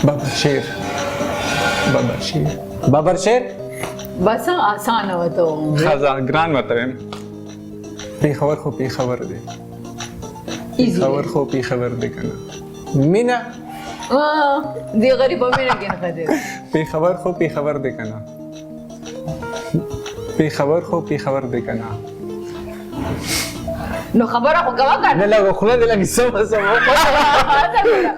بابر شیر بس آسان وته خزان ګران وته پیښور خو پیښور دی پیښور خو پیښور دی کنه مینا دی غریب مینه کې نه خدای پیښور خو پیښور دی کنه پیښور خو پیښور دی کنه نو خبره خو غوا نه کړه لګو خله دې لګي سم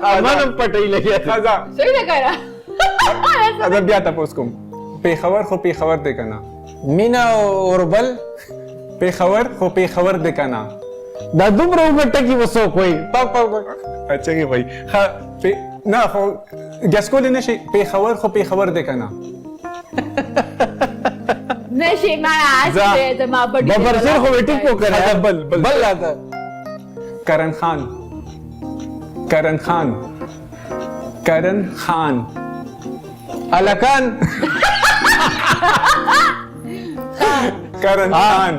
امانم پټي لګي خزان صحیح نه کړه دا بیا تاسو کوم پیښور خو پیښور دی کنه مینا اوربل پیښور خو پیښور دی کنه دا دومره وګټه کی وسو کوئی اچھا کی وای نه خو ګس کول نه شي پیښور خو پیښور دی کنه نشي ما اسه د ما بډي بابر شیر خو ټیک کو کرے بل لاته کرن خان کرن خان کرن خان الکان کرن خان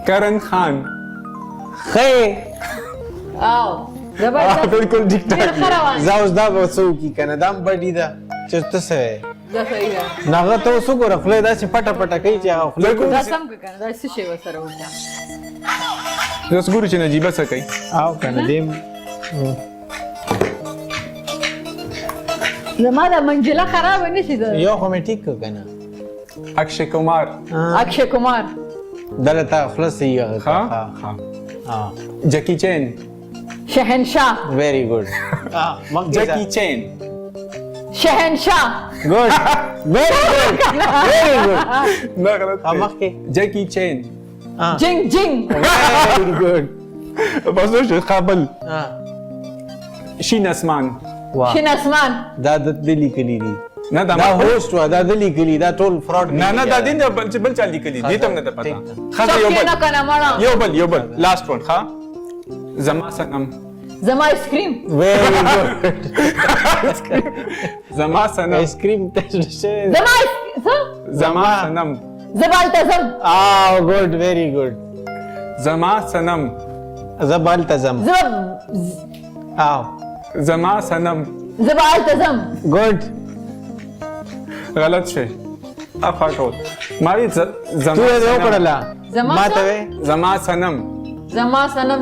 کرن خان خې او زبردست بالکل ټیک ټاک زاوس دا وسو کی کنه دام بډی دا چرته سه دا صحیح ده ناغه ته وسو ګره خله دا چې پټه پټه کوي چې هغه خله دا سم کنه دا څه شی وسره وتا زس ګورو چې نجيبه څه کوي او کنه دیم زما د منجله خراب نه شي دا یو خو مې ټیک کنه اکشے کمار اکشے کمار دلته خلاص یې ها ها جکی چین شهنشاه ویری ګډ جکی چین شهنشاه ګډ ویری ګډ نه غلط مخ کې جکی چین جنگ جنگ ویری ګډ بس شو قابل شین اسمان شین اسمان دا د دلی کلی دي نه دا هوست وا دا دلی کلی دا ټول فراډ نه نه دا دین بل چا لیکلی دي ته نه پتا خا یو څه نه بل کنه مړه یو بل لاست ون خا زما سنم زما آیس کریم ویری ګډ زما سنم آیس کریم ته شه زما سنم زبالتزم او ګډ ویری ګډ زما سنم زبال تزم او زما سنم زبالتزم ګډ غلط شي افا کو ماری تو زما یې وکړلا زما ما ته زما سنم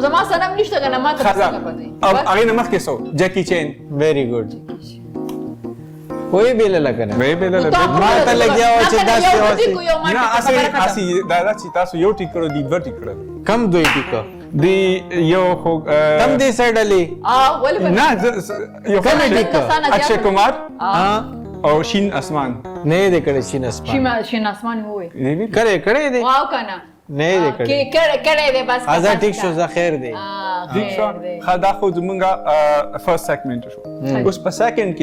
زما سنم نشته کنه ما ته خزا څه پته اب اغه نمخ کې سو جکی چین ویری ګډ وې بیل لګنه وی به له ما ته لګیا و چې داسې واسي نه اسی دا چې تاسو یو ټیک کړو دی دوه ټیک کړو کم دوی ټیکو دی یو خو کم دې سړی ولې نه یو کم ټیک اکشے کمار ها او شین اسمان نه دې کړی شین اسمان شین اسمان وې کړی دې واو کنه نه دې کړی کړه دې بس ازا ټیک شو زه خیر دې ٹھیک شو خدا خو زمونږه فرست سیگمنٹ شو اوس په سیکنډ کې